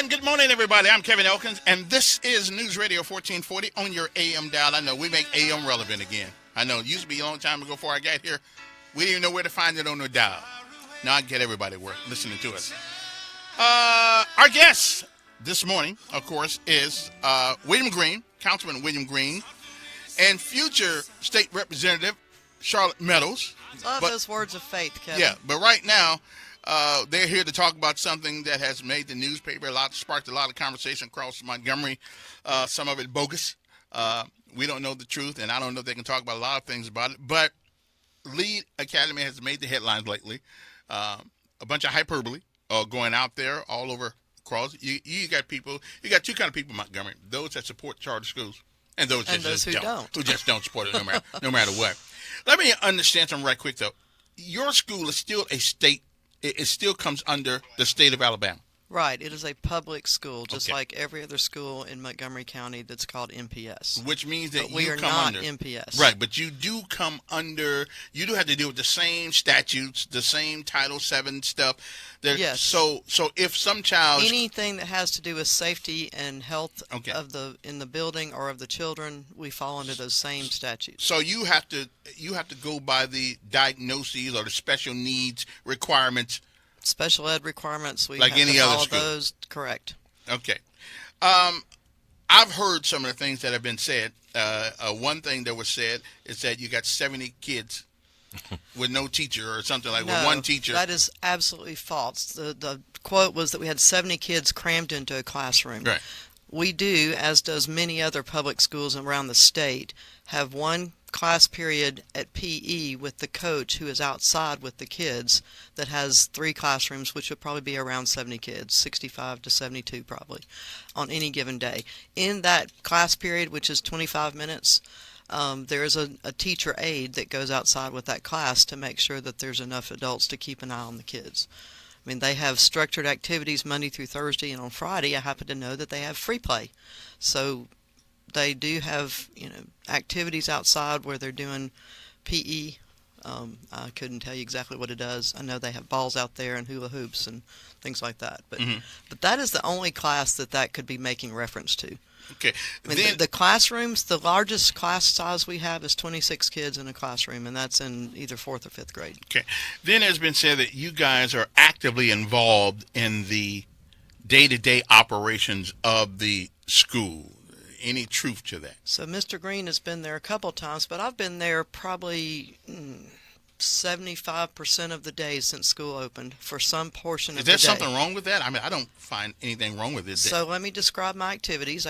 And good morning, everybody. I'm Kevin Elkins, and this is News Radio 1440 on your AM dial. I know we make AM relevant again. I know it used to be a long time ago before I got here. We didn't even know where to find it on the dial. Now I get everybody listening to us. Our guest this morning, of course, is William Green, Councilman William Green, and future state representative Charolett Meadows. Love those words of faith, Kevin. Yeah, but right now, they're here to talk about something that has made the newspaper sparked a lot of conversation across Montgomery. Some of it bogus. We don't know the truth, and I don't know if they can talk about a lot of things about it. But Lead Academy has made the headlines lately. A bunch of hyperbole going out there all over across. You got two kind of people in Montgomery: those that support charter schools, and those who don't. Who just don't support it no matter what. Let me understand something right quick though. Your school is still a state. It still comes under the state of Alabama. Right. It is a public school, just like every other school in Montgomery County that's called MPS. Which means that we are not MPS. Right, but you do come under, you do have to deal with the same statutes, the same Title VII stuff. Yes. So if some child... Anything that has to do with safety and health in the building or of the children, we fall under those same statutes. So you have to go by the diagnoses or the special needs requirements. Special ed requirements, we like have any to other follow school. those. Correct. Okay. I've heard some of the things that have been said. One thing that was said is that you got 70 kids with no teacher or something like with one teacher. That is absolutely false. The quote was that we had 70 kids crammed into a classroom. Right. We do, as does many other public schools around the state, have one class period at PE with the coach who is outside with the kids that has 3 classrooms, which would probably be around 70 kids, 65 to 72 probably, on any given day. In that class period, which is 25 minutes, there is a teacher aide that goes outside with that class to make sure that there's enough adults to keep an eye on the kids. I mean, they have structured activities Monday through Thursday, and on Friday I happen to know that they have free play. So they do have, activities outside where they're doing PE. I couldn't tell you exactly what it does. I know they have balls out there and hula hoops and things like that. But but that is the only class that could be making reference to. Okay. I mean, the classrooms, the largest class size we have is 26 kids in a classroom, and that's in either 4th or 5th grade. Okay. Then it's been said that you guys are actively involved in the day-to-day operations of the school. Any truth to that? So Mr. Green has been there a couple times, but I've been there probably 75% of the days since school opened for some portion of the day. Is there something wrong with that? I mean, I don't find anything wrong with it. So let me describe my activities.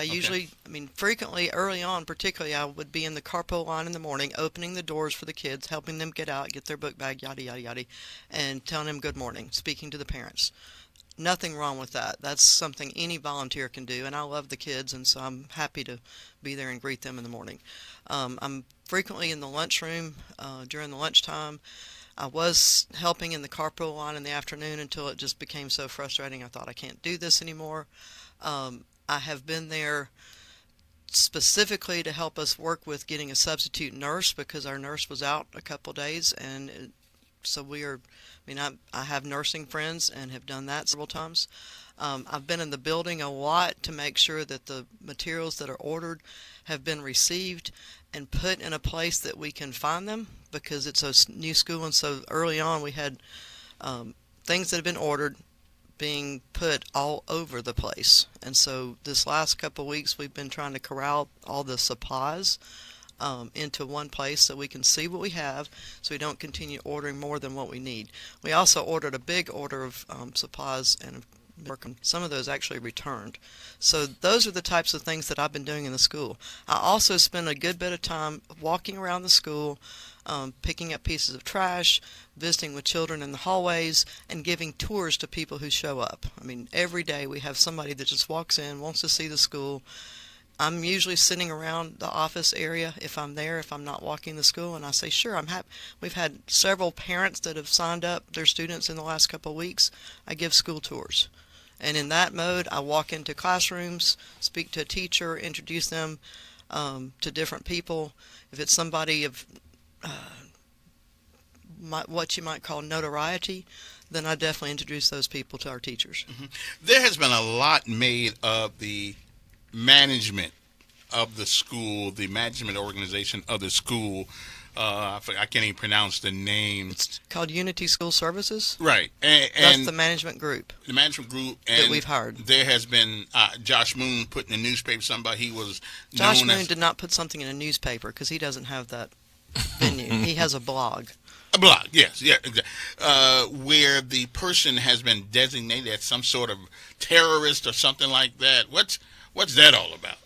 Frequently early on, particularly, I would be in the carpool line in the morning, opening the doors for the kids, helping them get out, get their book bag, yada, yada, yada, and telling them good morning, speaking to the parents. Nothing wrong with that. That's something any volunteer can do, and I love the kids, and so I'm happy to be there and greet them in the morning. I'm frequently in the lunchroom during the lunchtime. I was helping in the carpool line in the afternoon until it just became so frustrating I thought I can't do this anymore. I have been there specifically to help us work with getting a substitute nurse because our nurse was out a couple days, and so I have nursing friends and have done that several times. I've been in the building a lot to make sure that the materials that are ordered have been received and put in a place that we can find them because it's a new school, and so early on we had things that have been ordered being put all over the place. And so this last couple of weeks we've been trying to corral all the supplies into one place so we can see what we have so we don't continue ordering more than what we need. We also ordered a big order of supplies and some of those actually returned. So those are the types of things that I've been doing in the school. I also spend a good bit of time walking around the school, picking up pieces of trash, visiting with children in the hallways, and giving tours to people who show up. I mean, every day we have somebody that just walks in, wants to see the school. I'm usually sitting around the office area if I'm there, if I'm not walking the school, and I say, sure, I'm happy. We've had several parents that have signed up their students in the last couple of weeks. I give school tours. And in that mode, I walk into classrooms, speak to a teacher, introduce them to different people. If it's somebody of what you might call notoriety, then I definitely introduce those people to our teachers. There has been a lot made of the management of the school, the management organization of the school. I can't even pronounce the name. It's called Unity School Services. Right. And that's the management group. The management group. And that we've hired. There has been Josh Moon put in the newspaper something about he was Josh known Moon as, did not put something in a newspaper because he doesn't have that venue. He has a blog. A blog, yes, yeah, exactly. Where the person has been designated as some sort of terrorist or something like that. What's that all about?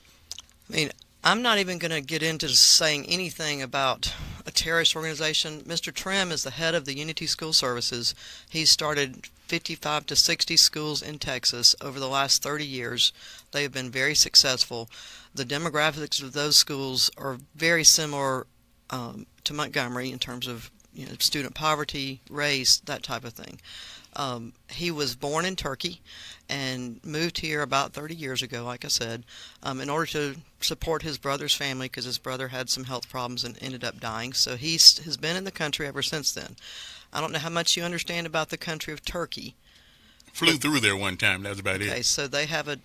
I mean, I'm not even going to get into saying anything about a terrorist organization. Mr. Trim is the head of the Unity School Services. He's started 55 to 60 schools in Texas over the last 30 years. They have been very successful. The demographics of those schools are very similar to Montgomery in terms of student poverty, race, that type of thing. He was born in Turkey and moved here about 30 years ago, like I said, in order to support his brother's family because his brother had some health problems and ended up dying. So he has been in the country ever since then. I don't know how much you understand about the country of Turkey. Flew through there one time. That was about it. Okay, so they have a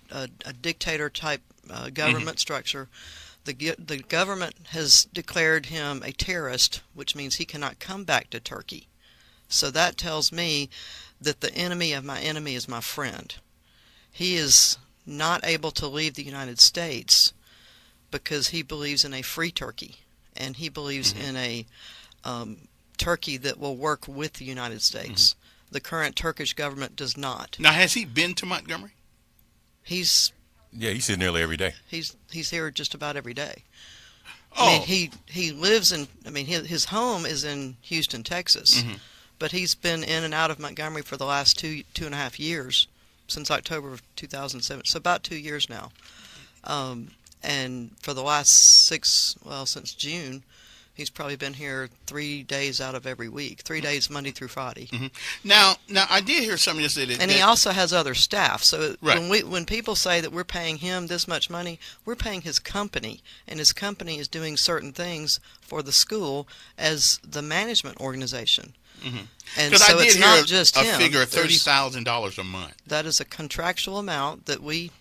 dictator-type government structure. The government has declared him a terrorist, which means he cannot come back to Turkey. So that tells me that the enemy of my enemy is my friend. He is not able to leave the United States because he believes in a free Turkey, and he believes in a Turkey that will work with the United States. The current Turkish government does not. Now, has he been to Montgomery? He's here nearly every day. He's here just about every day. Oh. I mean, he lives in. I mean, his home is in Houston, Texas, but he's been in and out of Montgomery for the last two and a half years, since October of 2007. So about 2 years now, and for the last since June, he's probably been here 3 days out of every week. 3 days, Monday through Friday. Now, I did hear something yesterday. And he also has other staff. So right. when people say that we're paying him this much money, we're paying his company, and his company is doing certain things for the school as the management organization. And so I did it's hear not just a him. figure of $30,000 a month. That is a contractual amount that we,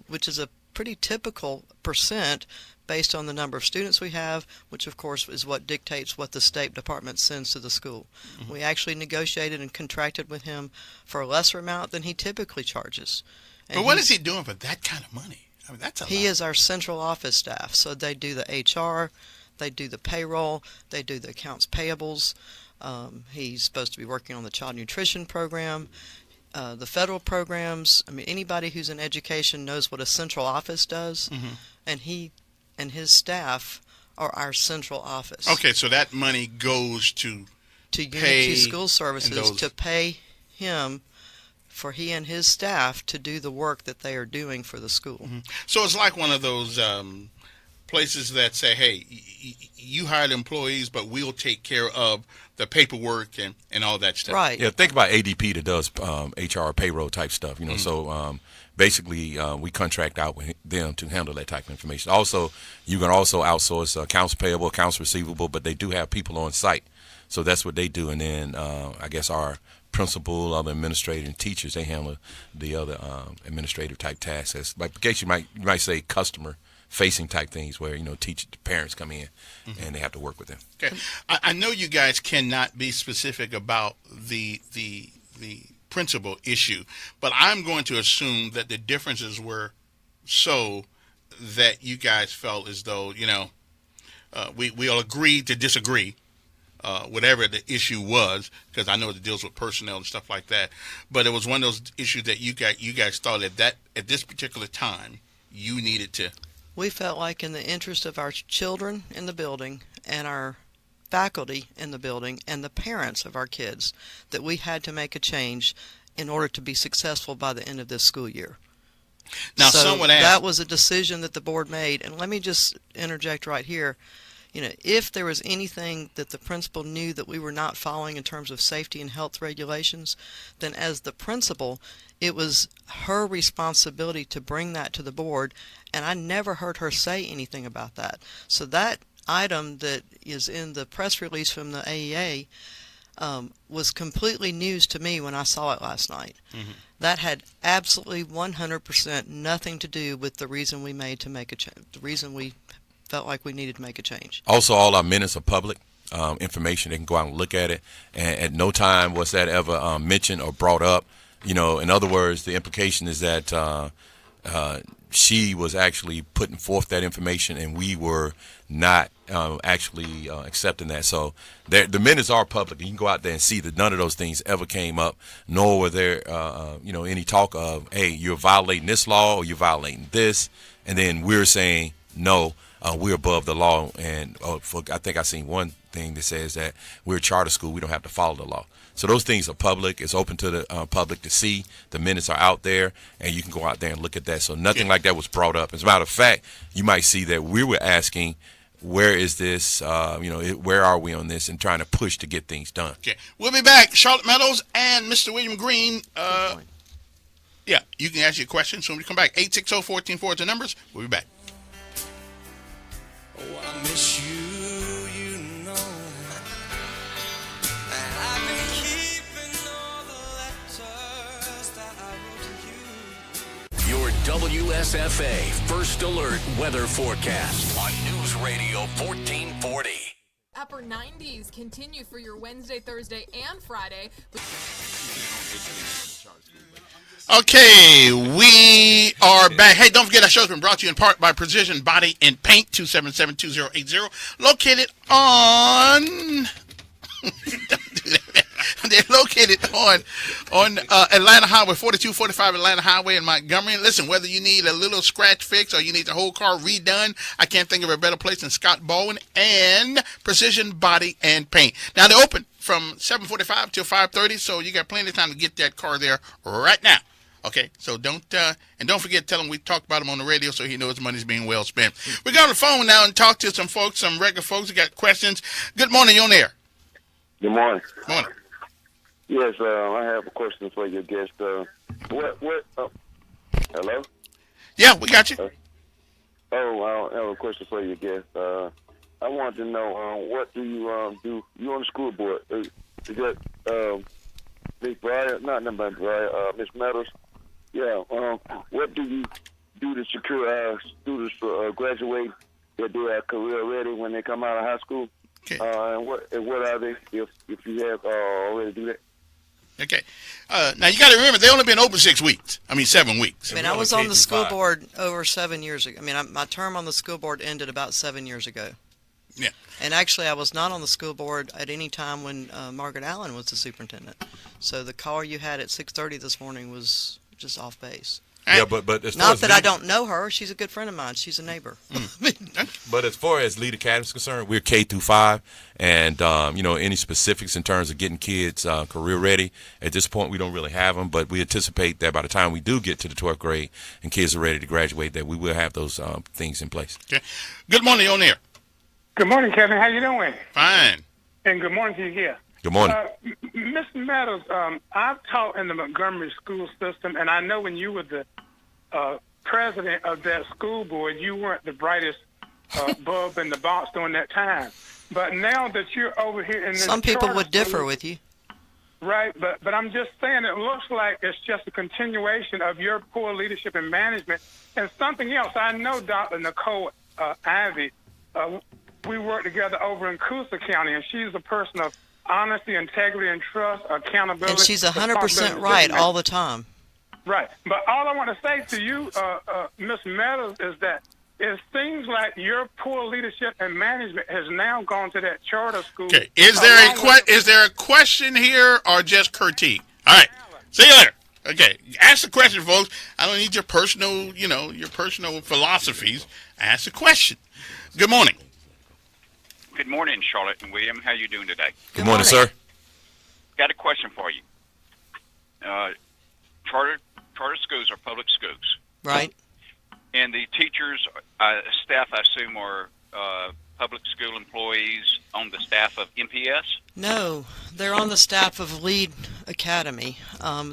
which is a pretty typical percent based on the number of students we have, which of course is what dictates what the State Department sends to the school. We actually negotiated and contracted with him for a lesser amount than he typically charges. And but what is he doing for that kind of money? I mean, that's a lot. He is our central office staff, so they do the HR, they do the payroll, they do the accounts payables. He's supposed to be working on the child nutrition program, the federal programs. I mean, anybody who's in education knows what a central office does, and he and his staff are our central office. Okay, so that money goes to Unity School Services to pay him for he and his staff to do the work that they are doing for the school. So it's like one of those places that say, hey, you hired employees, but we'll take care of the paperwork and all that stuff. Right. Yeah, think about ADP that does HR payroll type stuff, so basically we contract out with them to handle that type of information. Also, you can also outsource accounts payable, accounts receivable, but they do have people on site. So that's what they do. And then I guess our principal, other administrators, and teachers, they handle the other administrative type tasks. As, like, in case you might say customer facing type things where, parents come in and they have to work with them. Okay. I know you guys cannot be specific about the principal issue, but I'm going to assume that the differences were so that you guys felt as though, we all agreed to disagree, whatever the issue was, because I know it deals with personnel and stuff like that, but it was one of those issues that you guys thought that at this particular time you needed to. We felt like in the interest of our children in the building and our faculty in the building and the parents of our kids that we had to make a change in order to be successful by the end of this school year. Now, so someone asked, that was a decision that the board made, and let me just interject right here. If there was anything that the principal knew that we were not following in terms of safety and health regulations, then as the principal, it was her responsibility to bring that to the board, and I never heard her say anything about that. So that item that is in the press release from the AEA, was completely news to me when I saw it last night. Mm-hmm. That had absolutely 100% nothing to do with the reason we made to make a change, the reason we felt like we needed to make a change. Also, all our minutes are public information. They can go out and look at it. And at no time was that ever mentioned or brought up. In other words, the implication is that she was actually putting forth that information, and we were not actually accepting that. So the minutes are public. You can go out there and see that none of those things ever came up, nor were there, any talk of, hey, you're violating this law or you're violating this, and then we're saying no. We're above the law, and I think I seen one thing that says that we're a charter school. We don't have to follow the law. So those things are public. It's open to the public to see. The minutes are out there, and you can go out there and look at that. So nothing like that was brought up. As a matter of fact, you might see that we were asking, where is this, where are we on this, and trying to push to get things done. Okay. We'll be back. Charlotte Meadows and Mr. William Green. Yeah, you can ask your questions when we come back. 860-1440 is the numbers. We'll be back. Oh, I miss you, you know. And I've been keeping all the letters that I wrote to you. Your WSFA First Alert weather forecast on News Radio 1440. Upper 90s continue for your Wednesday, Thursday, and Friday. Okay, we are back. Hey, don't forget our show's been brought to you in part by Precision Body and Paint, 277-2080, located on... Don't do that. They're located on Atlanta Highway, 4245 Atlanta Highway in Montgomery. Listen, whether you need a little scratch fix or you need the whole car redone, I can't think of a better place than Scott Bowen and Precision Body and Paint. Now, they're open from 7:45 till 5:30, so you got plenty of time to get that car there right now. Okay, so don't forget, tell him we talked about him on the radio so he knows money's being well spent. We got on the phone now and talk to some folks, some regular folks who got questions. Good morning, you're on air. Good morning. Morning. Yes, I have a question for your guest. Hello? Yeah, we got you. I have a question for your guest. I wanted to know, what do you do? You're on the school board. Is that Miss Breyer? Not Breyer, Miss Meadows. Yeah. What do you do to secure our students for graduate, that they are career ready when they come out of high school? Okay. And what are they, if you have already do that? Okay. Now, you got to remember, they only been open 7 weeks. I was on the school board over 7 years ago. My term on the school board ended about 7 years ago. Yeah. And actually, I was not on the school board at any time when Margaret Allen was the superintendent. So the call you had at 6:30 this morning was just off base. Yeah, but as far not as that I don't know her. She's a good friend of mine. She's a neighbor. But as far as Lead Academy is concerned, we're K through 5, and any specifics in terms of getting kids career ready, at this point we don't really have them. But we anticipate that by the time we do get to the 12th grade and kids are ready to graduate, that we will have those things in place. Okay. Good morning, you're on air. Good morning, Kevin. How you doing? Fine. And good morning to you here. Good morning. Ms. Meadows, I've taught in the Montgomery school system, and I know when you were the president of that school board, you weren't the brightest bulb in the box during that time. But now that you're over here in this some people would differ with you. Right, but I'm just saying it looks like it's just a continuation of your poor leadership and management. And something else, I know Dr. Nicole Ivy, we work together over in Coosa County, and she's a person of honesty, integrity, and trust, accountability. And she's 100% right all the time. Right. But all I want to say to you, Ms. Meadows, is that it seems like your poor leadership and management has now gone to that charter school. Okay. Is there a question here or just critique? All right. See you later. Okay. Ask the question, folks. I don't need your personal, your personal philosophies. Ask the question. Good morning. Good morning, Charlotte and William. How you doing today? Good morning, sir. Got a question for you. Charter schools are public schools. Right. And the teachers, staff, I assume, are public school employees on the staff of MPS? No, they're on the staff of Lead Academy.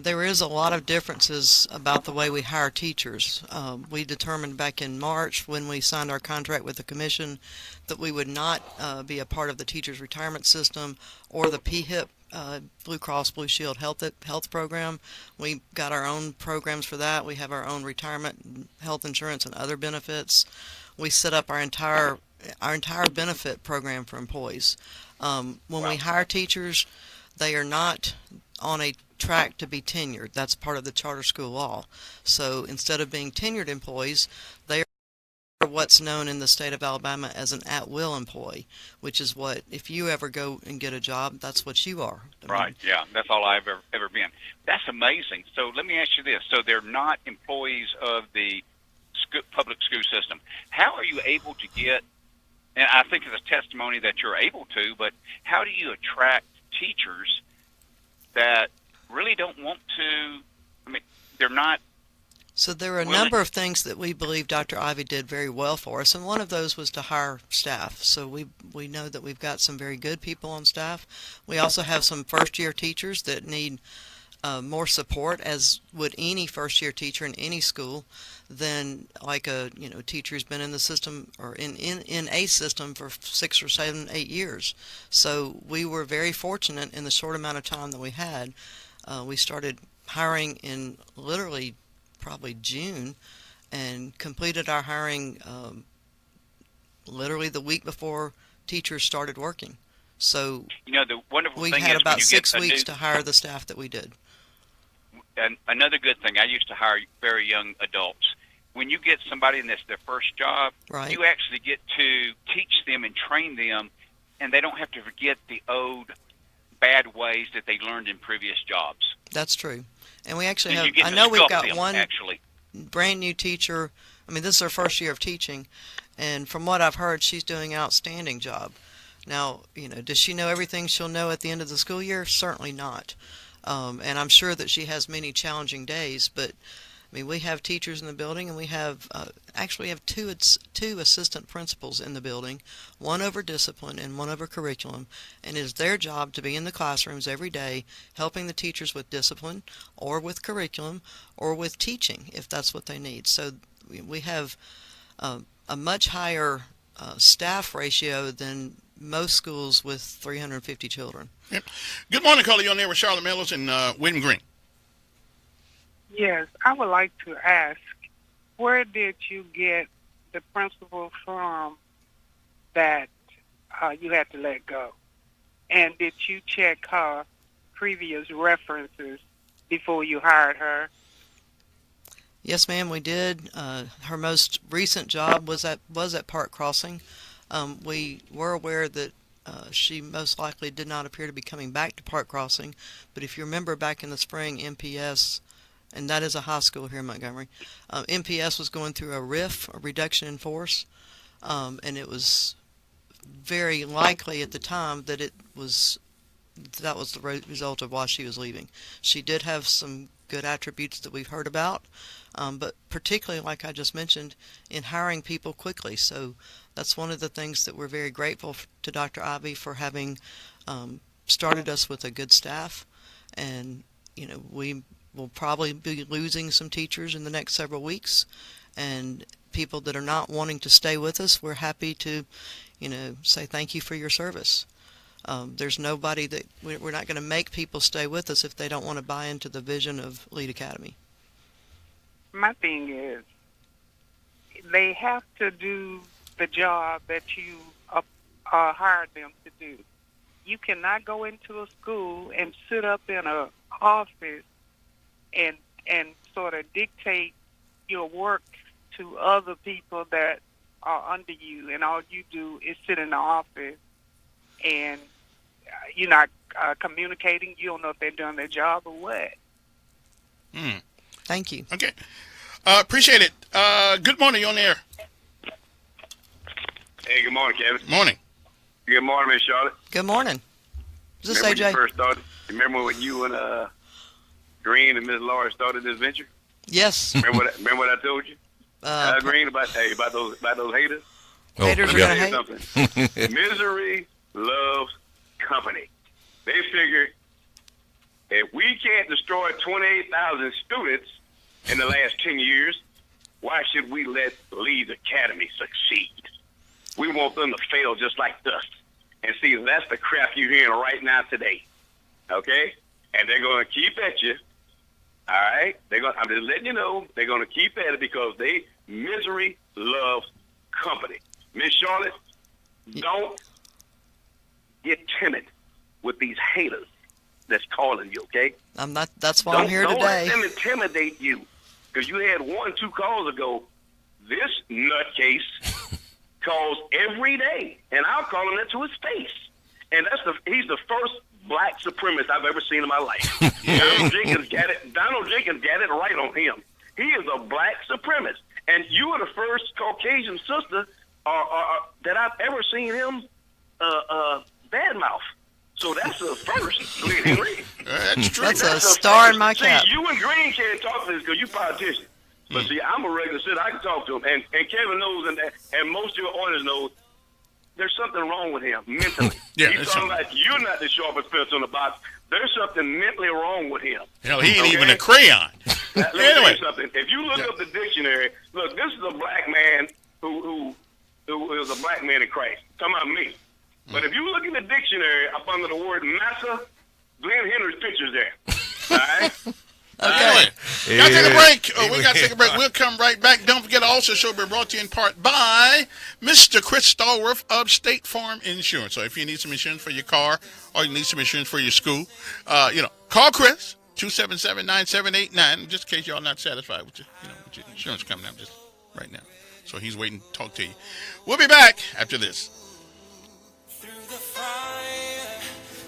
There is a lot of differences about the way we hire teachers. We determined back in March when we signed our contract with the commission that we would not be a part of the teachers' retirement system or the PHIP Blue Cross Blue Shield health program. We got our own programs for that. We have our own retirement, health insurance, and other benefits. We set up our entire benefit program for employees. When we hire teachers, they are not on a track to be tenured. That's part of the charter school law. So instead of being tenured employees, they are what's known in the state of Alabama as an at-will employee, which is what, if you ever go and get a job, that's what you are. Right, yeah, that's all I've ever been. That's amazing. So let me ask you this. So they're not employees of the public school system. How are you able to get, and I think it's a testimony that you're able to, but how do you attract teachers that really don't want to, I mean, they're not. So there are a number of things that we believe Dr. Ivy did very well for us, and one of those was to hire staff. So we know that we've got some very good people on staff. We also have some first-year teachers that need more support, as would any first-year teacher in any school, than like a teacher who's been in the system or in a system for 6 or 7, 8 years. So we were very fortunate in the short amount of time that we had. We started hiring in literally probably June and completed our hiring literally the week before teachers started working. So the wonderful we thing had is about when you 6 get weeks to hire the staff that we did. And another good thing, I used to hire very young adults. When you get somebody and that's their first job, Right. you actually get to teach them and train them, and they don't have to forget the old bad ways that they learned in previous jobs. That's true. And we actually And have, you get I to know we've sculpt got them, one actually. brand new teacher. I mean, this is her first year of teaching, and from what I've heard, she's doing an outstanding job. Now, does she know everything she'll know at the end of the school year? Certainly not. And I'm sure that she has many challenging days, but I mean, we have teachers in the building, and we have actually have two assistant principals in the building, one over discipline and one over curriculum, and it is their job to be in the classrooms every day helping the teachers with discipline or with curriculum or with teaching if that's what they need. So we have a much higher staff ratio than most schools with 350 children. Yep. Good morning, caller. You're on there with Charlotte Mills and William Green. Yes, I would like to ask, where did you get the principal from that you had to let go? And did you check her previous references before you hired her? Yes, ma'am, we did. Her most recent job was at Park Crossing. We were aware that she most likely did not appear to be coming back to Park Crossing, but if you remember back in the spring, MPS, and that is a high school here in Montgomery, MPS was going through a RIF, a reduction in force, and it was very likely at the time that that was the result of why she was leaving. She did have some good attributes that we've heard about, but particularly, like I just mentioned, in hiring people quickly. So that's one of the things that we're very grateful to Dr. Ivy for having started us with a good staff. And, we will probably be losing some teachers in the next several weeks. And people that are not wanting to stay with us, we're happy to, say thank you for your service. There's nobody that we're not going to make people stay with us if they don't want to buy into the vision of Lead Academy. My thing is, they have to do the job that you hired them to do. You cannot go into a school and sit up in an office and sort of dictate your work to other people that are under you, and all you do is sit in the office and you're not communicating. You don't know if they're doing their job or what. Thank you. Okay. Appreciate it. Good morning. You're on the air. Hey, good morning, Kevin. Morning. Good morning, Miss Charlotte. Good morning. Is this Remember AJ? when you first started? Remember when you and Green and Miss Laura started this venture? Yes. Remember what I told you? Green, about those haters? Haters are Let going me to tell you something. Misery loves company. They figure if we can't destroy 28,000 students in the last 10 years, why should we let Lead Academy succeed? We want them to fail just like us. And see, that's the crap you're hearing right now today. okay? And they're going to keep at you, all right? I'm just letting you know, they're going to keep at it because misery loves company. Miss Charlotte, don't get timid with these haters that's calling you, okay? I'm not. That's why I'm here today. Don't let them intimidate you, because you had 1-2 calls ago. This nutcase calls every day, and I'll call him that to his face. And he's the first black supremacist I've ever seen in my life. Donald Jenkins got it right on him. He is a black supremacist, and you are the first Caucasian sister that I've ever seen him badmouth. So that's the first, Glenn Henry. That's true. That's a star in my cap. See, you and Green can't talk to this because you politicians. But see, I'm a regular citizen. I can talk to him. And Kevin knows, and most of your audience knows, there's something wrong with him mentally. He's talking like you're not the sharpest pencil in the box. There's something mentally wrong with him. Hell, he ain't even a crayon. Let me tell you something. If you look up the dictionary, look, this is a black man who is a black man in Christ. Talking about me. But if you look in the dictionary up under the word massa, Glenn Henry's picture's there. All right? Anyway, gotta take a break. We gotta take a break. We'll come right back. Don't forget, also show will be brought to you in part by Mr. Chris Stallworth of State Farm Insurance. So if you need some insurance for your car or you need some insurance for your school, call Chris 277-9789. Just in case y'all not satisfied with your insurance coming up just right now. So he's waiting to talk to you. We'll be back after this. Through the fire,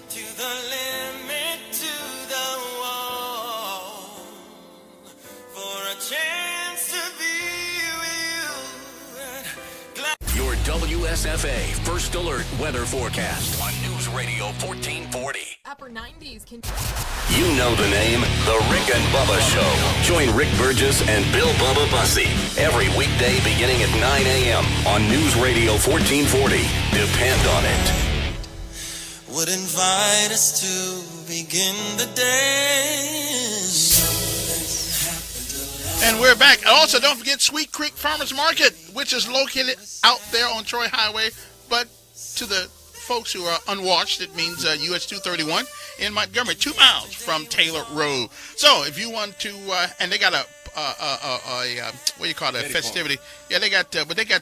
to the limit, to the wall, for a chance to be with you. Your WSFA First Alert weather forecast on News Radio 1440. Upper 90s can. You know the name, The Rick and Bubba Show. Join Rick Burgess and Bill Bubba Bussey every weekday beginning at 9 a.m. on News Radio 1440. Depend on it. Would invite us to begin the day. And we're back. And also, don't forget Sweet Creek Farmers Market, which is located out there on Troy Highway. But to the folks who are unwashed, it means US 231 in Montgomery, 2 miles from Taylor Road. So if you want to, and they got a what do you call it, a festivity? Yeah, they got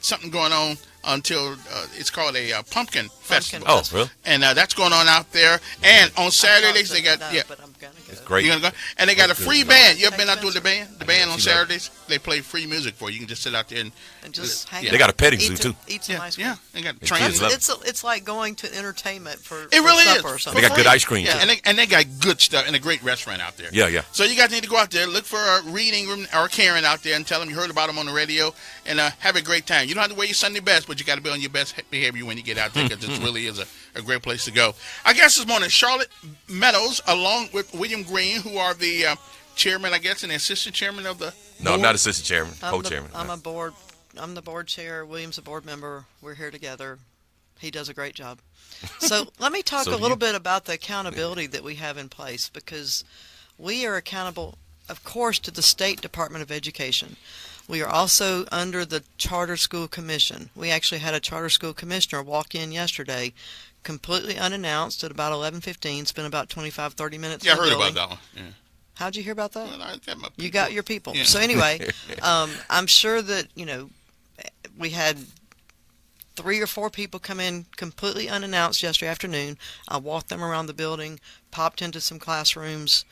something going on until it's called a pumpkin festival. Oh, really? And that's going on out there. And on Saturdays they got But I'm gonna go. It's great. You gonna go? And they got a free band. You ever been out to the band? The band on Saturdays, they play free music for you. You can just sit out there and just hang They got a petting zoo eat too. Eat some ice cream. Yeah, they got trains. It's like going to entertainment for It really supper is. or something. They got good ice cream Yeah. too. And they got good stuff and a great restaurant out there. Yeah. So you guys need to go out there, look for a reading room or Karen out there and tell them you heard about them on the radio and have a great time. You don't have to wear your Sunday best, but you got to be on your best behavior when you get out there because it really is a great place to go. Our guest this morning, Charolett Meadows, along with William Green, who are the chairman, I guess, and the assistant chairman of the No, I'm not assistant chairman, I'm co-chairman. I'm the board chair. William's a board member. We're here together. He does a great job. So let me talk a little bit about the accountability that we have in place, because we are accountable, of course, to the State Department of Education. We are also under the Charter School Commission. We actually had a charter school commissioner walk in yesterday, completely unannounced at about 11:15, spent about 25, 30 minutes Yeah, I in the heard building. about that one. Yeah. How'd you hear about that? Well, I got my You got your people. Yeah. So anyway, I'm sure that, we had 3 or 4 people come in completely unannounced yesterday afternoon. I walked them around the building, popped into some classrooms.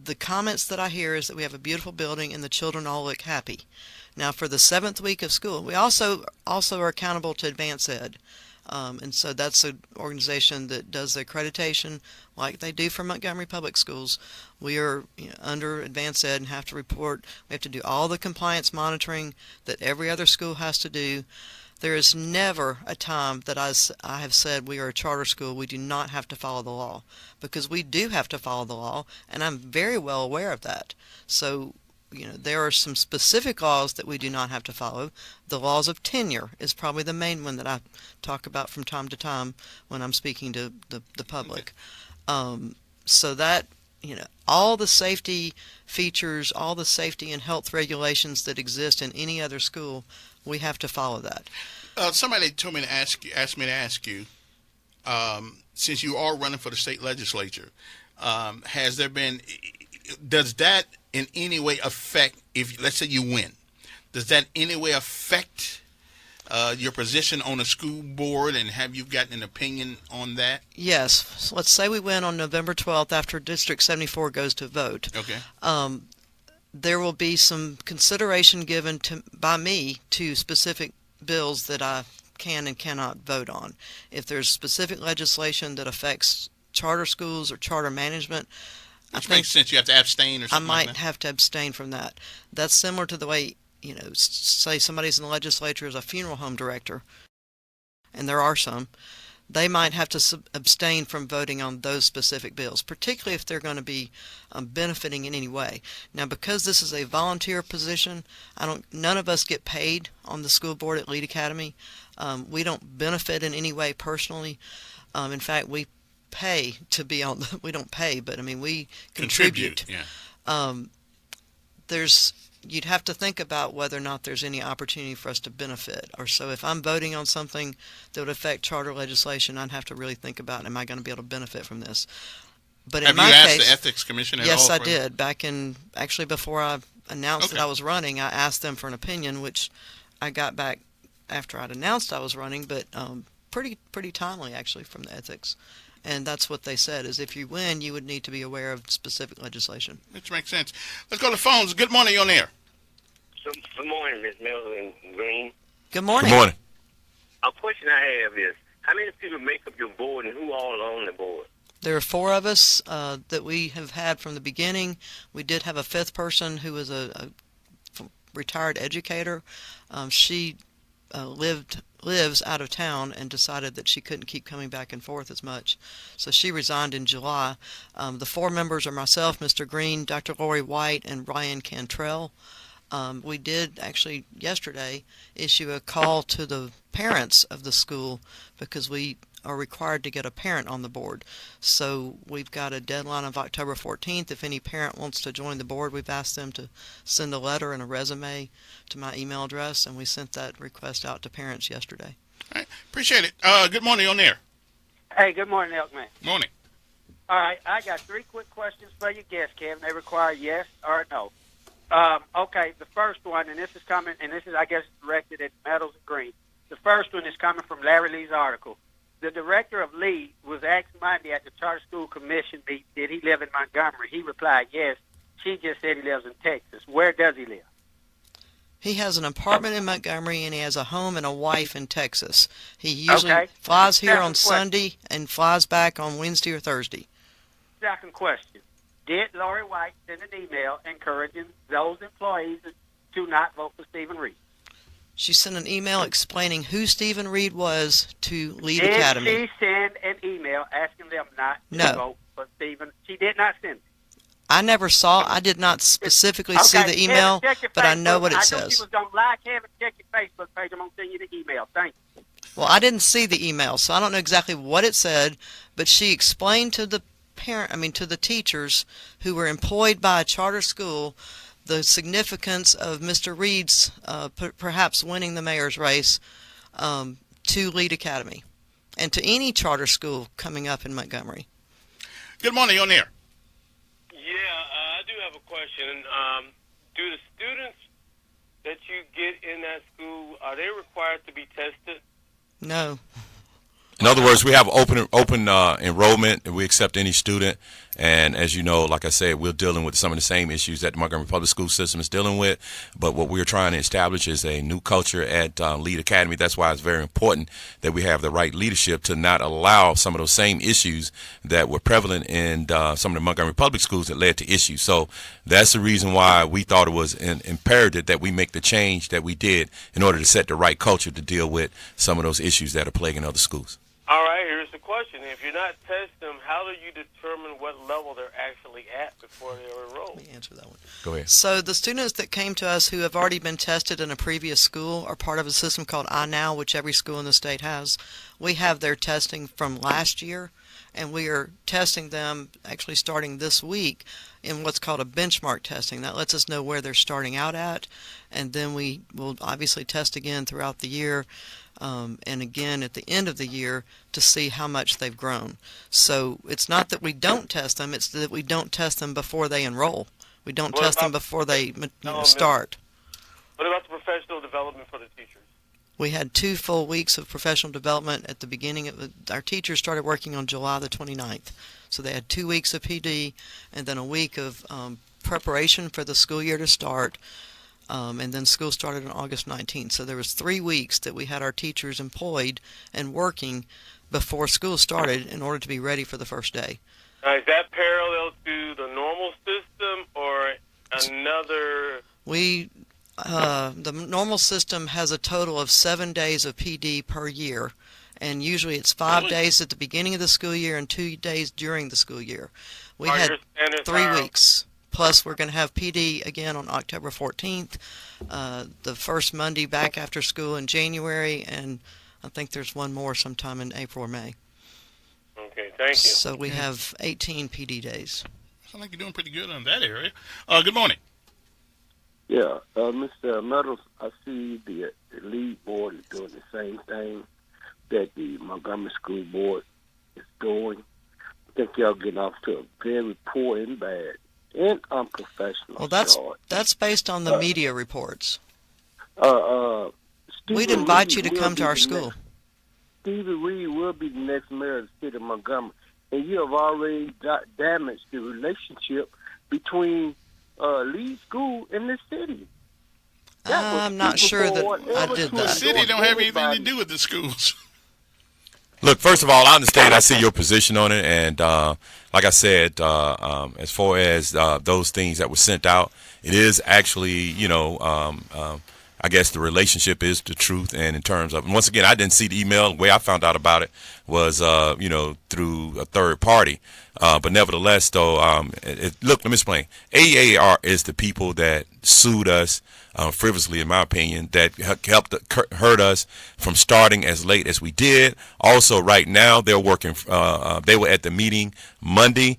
The comments that I hear is that we have a beautiful building and the children all look happy. Now, for the 7th week of school, we also are accountable to Advance Ed. And so that's an organization that does the accreditation like they do for Montgomery Public Schools. We are under Advance Ed and have to report. We have to do all the compliance monitoring that every other school has to do. There is never a time that I have said we are a charter school, we do not have to follow the law, because we do have to follow the law, and I'm very well aware of that. So, there are some specific laws that we do not have to follow. The laws of tenure is probably the main one that I talk about from time to time when I'm speaking to the public. So that, all the safety features, all the safety and health regulations that exist in any other school, we have to follow that. Somebody told me to ask me to ask you, since you are running for the state legislature, has there been? Does that in any way affect, if let's say you win? Does that in any way affect your position on a school board, and have you gotten an opinion on that? Yes. So let's say we win on November 12th after District 74 goes to vote. Okay. There will be some consideration given by me to specific bills that I can and cannot vote on. If there's specific legislation that affects charter schools or charter management, Which makes sense. You have to abstain or something I might like that. have to abstain from that. That's similar to the way, say somebody's in the legislature as a funeral home director, and there are some, they might have to abstain from voting on those specific bills, particularly if they're going to be benefiting in any way. Now, because this is a volunteer position, none of us get paid on the school board at Lead Academy. We don't benefit in any way personally. In fact, we pay to be on we don't pay, but we contribute. Yeah. You'd have to think about whether or not there's any opportunity for us to benefit. Or so if I'm voting on something that would affect charter legislation, I'd have to really think about, am I going to be able to benefit from this? But have in my you asked case, the Ethics Commission at all? yes, I did. Actually before I announced that Okay. I was running, I asked them for an opinion, which I got back after I'd announced I was running, but pretty timely actually from the Ethics. And that's what they said, is if you win, you would need to be aware of specific legislation. Which makes sense. Let's go to the phones. Good morning, you're on air. Good morning, Ms. Mills and Green. Good morning. Good morning. A question I have is, how many people make up your board and who all are on the board? There are 4 of us that we have had from the beginning. We did have a 5th person who was a retired educator. She lives out of town and decided that she couldn't keep coming back and forth as much. So she resigned in July. The 4 members are myself, Mr. Green, Dr. Lori White, and Ryan Cantrell. We did actually yesterday issue a call to the parents of the school because we are required to get a parent on the board. So we've got a deadline of October 14th. If any parent wants to join the board, we've asked them to send a letter and a resume to my email address, and we sent that request out to parents yesterday. All right. Appreciate it. Good morning, you're on air. Hey, good morning, Elkman. Morning. All right, I got 3 quick questions for your guest, Kevin. They require yes or no. Okay, the first one, and this is coming, and this is, I guess, directed at Meadows and Green. The first one is coming from Larry Lee's article. The director of Lee was asked Monday at the Charter School Commission meeting, did he live in Montgomery? He replied, yes. She just said he lives in Texas. Where does he live? He has an apartment in Montgomery, and he has a home and a wife in Texas. He usually flies here on Sunday and flies back on Wednesday or Thursday. Second question. Did Lori White send an email encouraging those employees to not vote for Stephen Reed? She sent an email explaining who Stephen Reed was to Lead Academy. Did she send an email asking them not to vote for Stephen? She did not send it. I did not specifically see the email, but I know what it says. I know she was going to lie, Kevin. Check your Facebook page. I'm going to send you the email. Thank you. Well, I didn't see the email, so I don't know exactly what it said, but she explained to the to the teachers who were employed by a charter school the significance of Mr. Reed's perhaps winning the mayor's race to Lead Academy and to any charter school coming up in Montgomery. Good morning, you're on air. I do have a question. Do the students that you get in that school, are they required to be tested? No. In other words, we have open enrollment, and we accept any student. And as you know, like I said, we're dealing with some of the same issues that the Montgomery Public School System is dealing with. But what we're trying to establish is a new culture at Lead Academy. That's why it's very important that we have the right leadership to not allow some of those same issues that were prevalent in some of the Montgomery Public Schools that led to issues. So that's the reason why we thought it was imperative that we make the change that we did in order to set the right culture to deal with some of those issues that are plaguing other schools. All right, here's the question. If you're not testing them, how do you determine what level they're actually at before they're enrolled? Let me answer that one. Go ahead. So the students that came to us who have already been tested in a previous school are part of a system called iNow, which every school in the state has. We have their testing from last year, and we are testing them actually starting this week in what's called a benchmark testing. That lets us know where they're starting out at, and then we will obviously test again throughout the year. and again at the end of the year to see how much they've grown. So it's not that we don't test them, it's that we don't test them before they enroll. We don't test them before they start. What about the professional development for the teachers? We had 2 full weeks of professional development at the beginning of our teachers started working on July the 29th. So they had 2 weeks of PD and then a week of preparation for the school year to start. And then school started on August 19th. So there was 3 weeks that we had our teachers employed and working before school started in order to be ready for the first day. Is that parallel to the normal system or another? The normal system has a total of 7 days of PD per year, and usually it's 5 days at the beginning of the school year and 2 days during the school year. We had 3 weeks. Plus, we're going to have PD again on October 14th, the first Monday back after school in January, and I think there's one more sometime in April or May. Okay, thank you. So we have 18 PD days. Sound like you're doing pretty good on that area. Good morning. Yeah, Mr. Meadows, I see the lead board is doing the same thing that the Montgomery School Board is doing. I think y'all getting off to a very poor and bad and unprofessional start. That's based on the media reports. We'd invite you to come to our school. Stevie Reed will be the next mayor of the city of Montgomery, and you have already damaged the relationship between Lee School in the city. I'm not sure that I did that. The city don't have anything to do with the schools. Look, first of all, I understand. I see your position on it, and like I said, as far as those things that were sent out, it is actually, I guess the relationship is the truth. And in terms of, and once again, I didn't see the email. The way I found out about it was, through a third party. But nevertheless, though, look, let me explain. AAR is the people that sued us frivolously, in my opinion, that helped hurt us from starting as late as we did. Also, right now, they're working. They were at the meeting Monday.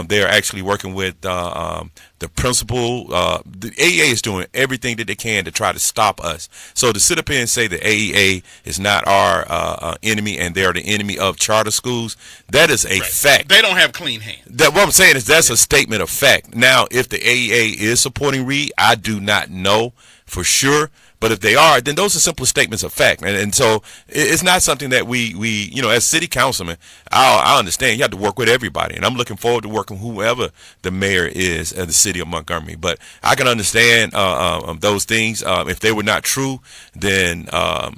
They're actually working with the principal. The AEA is doing everything that they can to try to stop us. So to sit up here and say the AEA is not our enemy and they're the enemy of charter schools, that is a fact. They don't have clean hands. What I'm saying is that's a statement of fact. Now, if the AEA is supporting Reed, I do not know for sure. But if they are, then those are simple statements of fact. And so it's not something that we as city councilmen, I understand you have to work with everybody. And I'm looking forward to working with whoever the mayor is of the city of Montgomery. But I can understand those things. If they were not true, then,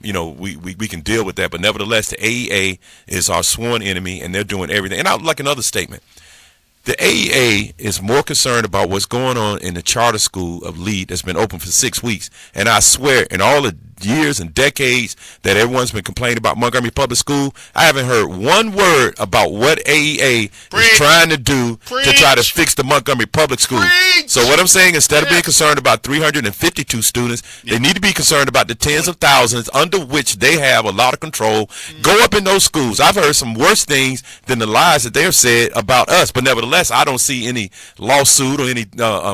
we can deal with that. But nevertheless, the AEA is our sworn enemy, and they're doing everything. And I would like another statement. The AEA is more concerned about what's going on in the charter school of Lee that's been open for 6 weeks. And I swear, in all the years and decades that everyone's been complaining about Montgomery Public School, I haven't heard one word about what AEA is trying to do to try to fix the Montgomery Public School. So what I'm saying, instead of being concerned about 352 students, they need to be concerned about the tens of thousands under which they have a lot of control. Go up in those schools. I've heard some worse things than the lies that they have said about us, but nevertheless, I don't see any lawsuit or any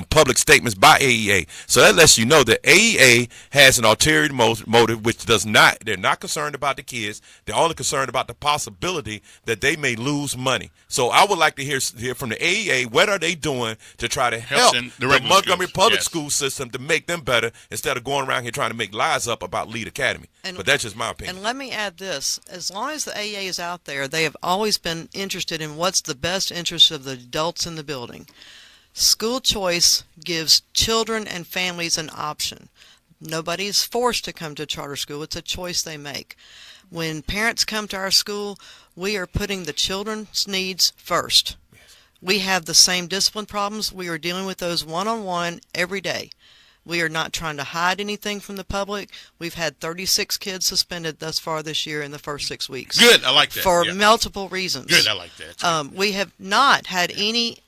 public statements by AEA. So that lets you know that AEA has an ulterior motive, which they're not concerned about the kids. They're only concerned about the possibility that they may lose money. So I would like to hear from the AEA, what are they doing to try to help the Montgomery Public School system to make them better instead of going around here trying to make lies up about Lead Academy. But that's just my opinion. And let me add this. As long as the AEA is out there, they have always been interested in what's the best interest of the adults in the building. School choice gives children and families an option. Nobody is forced to come to charter school. It's a choice they make. When parents come to our school, we are putting the children's needs first. We have the same discipline problems. We are dealing with those one-on-one every day. We are not trying to hide anything from the public. We've had 36 kids suspended thus far this year in the first 6 weeks. Good, I like that. For multiple reasons. Good, I like that. We have not had any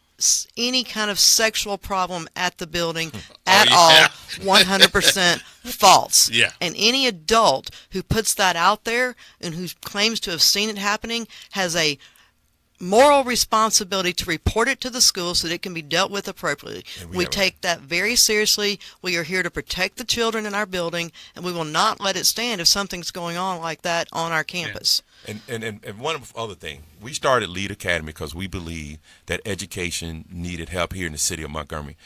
kind of sexual problem at the building at all. 100% false. Yeah. And any adult who puts that out there and who claims to have seen it happening has a moral responsibility to report it to the school so that it can be dealt with appropriately. We take that very seriously. We are here to protect the children in our building, and we will not let it stand if something's going on like that on our campus. And one other thing, we started Lead Academy because we believe that education needed help here in the city of Montgomery.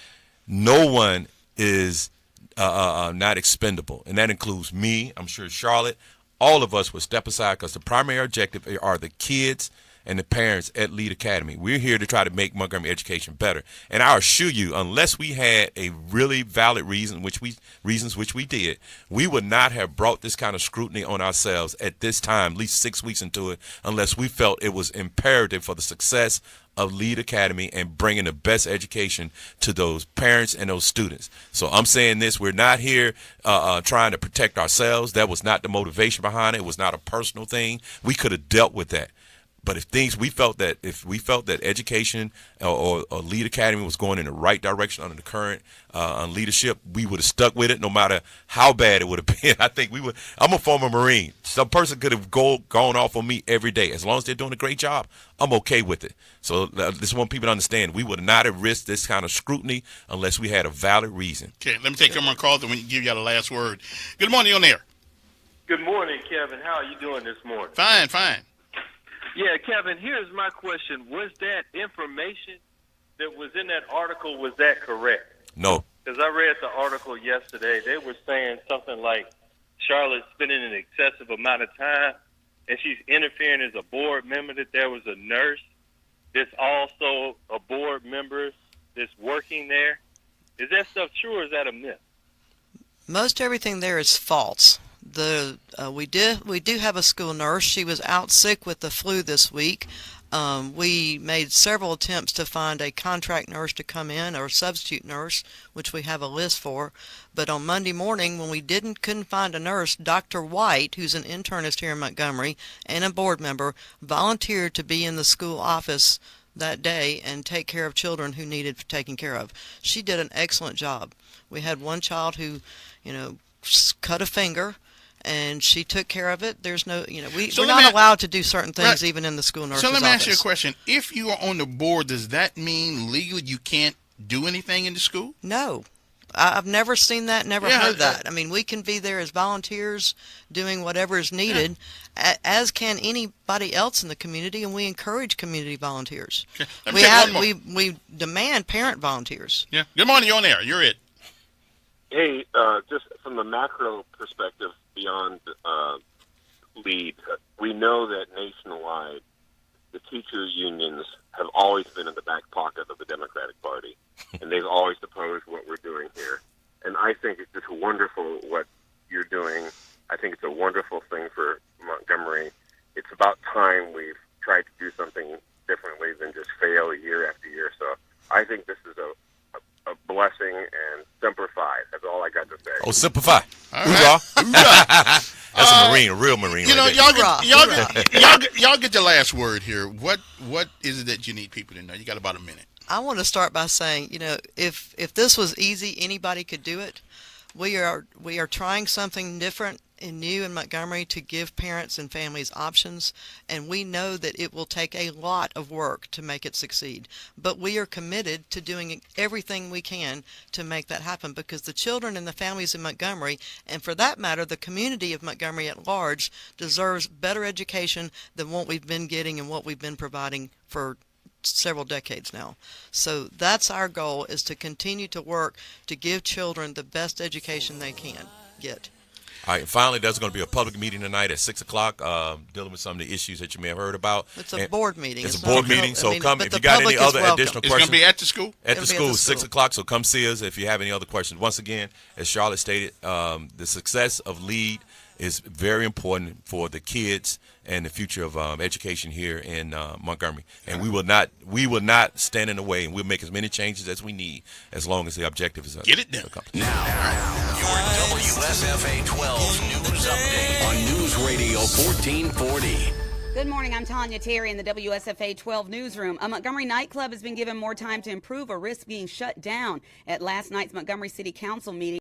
No one is not expendable, and that includes me. I'm sure Charolett. All of us would step aside because the primary objective are the kids and the parents at Lead Academy. We're here to try to make Montgomery education better. And I assure you, unless we had a really valid reasons which we did, we would not have brought this kind of scrutiny on ourselves at this time, at least 6 weeks into it, unless we felt it was imperative for the success of Lead Academy and bringing the best education to those parents and those students. So I'm saying this, we're not here trying to protect ourselves. That was not the motivation behind it. It was not a personal thing. We could have dealt with that. But if we felt that education or Lead Academy was going in the right direction under the current leadership, we would have stuck with it no matter how bad it would have been. I think we would. I'm a former Marine. Some person could have gone off on me every day. As long as they're doing a great job, I'm okay with it. So I just want people to understand we would not have risked this kind of scrutiny unless we had a valid reason. Okay, let me take some more calls and we can give you the last word. Good morning, on air. Good morning, Kevin. How are you doing this morning? Fine, fine. Yeah, Kevin, here's my question. Was that information that was in that article, was that correct? No. Because I read the article yesterday. They were saying something like Charlotte's spending an excessive amount of time, and she's interfering as a board member, that there was a nurse that's also a board member that's working there. Is that stuff true or is that a myth? Most everything there is false. We do have a school nurse. She was out sick with the flu this week. We made several attempts to find a contract nurse to come in, or a substitute nurse, which we have a list for. But on Monday morning, when we couldn't find a nurse, Dr. White, who's an internist here in Montgomery and a board member, volunteered to be in the school office that day and take care of children who needed taken care of. She did an excellent job. We had one child who, cut a finger, and she took care of it. There's no, we're not allowed to do certain things even in the school nurse's office. So let me ask you a question. If you are on the board, does that mean legally you can't do anything in the school? No. I've never seen that, never heard that. I mean, we can be there as volunteers doing whatever is needed, as can anybody else in the community, and we encourage community volunteers. Okay. We demand parent volunteers. Yeah. Good morning, you're on air. You're it. Hey, just from the macro perspective beyond LEAD, we know that nationwide the teacher unions have always been in the back pocket of the Democratic Party, and they've always opposed what we're doing here. And I think it's just wonderful what you're doing. I think it's a wonderful thing for Montgomery. It's about time we've tried to do something differently than just fail year after year. So I think this is a blessing, and Semper Fi. That's all I got to say. Oh, Semper Fi. That's a Marine, a real Marine. Y'all get the last word here. What is it that you need people to know? You got about a minute. I want to start by saying, if this was easy, anybody could do it. We are trying something different and new in Montgomery to give parents and families options, and we know that it will take a lot of work to make it succeed. But we are committed to doing everything we can to make that happen, because the children and the families in Montgomery, and for that matter, the community of Montgomery at large, deserves better education than what we've been getting and what we've been providing for several decades now. So that's our goal, is to continue to work to give children the best education they can get. All right, and finally, there's going to be a public meeting tonight at 6 o'clock dealing with some of the issues that you may have heard about. It's a board meeting. It's a board meeting, so come if you got any other additional questions. It's going to be at the school? At the school, 6 o'clock, so come see us if you have any other questions. Once again, as Charolett stated, the success of LEAD is very important for the kids and the future of education here in Montgomery. And we will not stand in the way, and we'll make as many changes as we need as long as the objective is get it done. Now, your WSFA 12 News Update on News Radio 1440. Good morning, I'm Tanya Terry in the WSFA 12 newsroom. A Montgomery nightclub has been given more time to improve or risk being shut down at last night's Montgomery City Council meeting.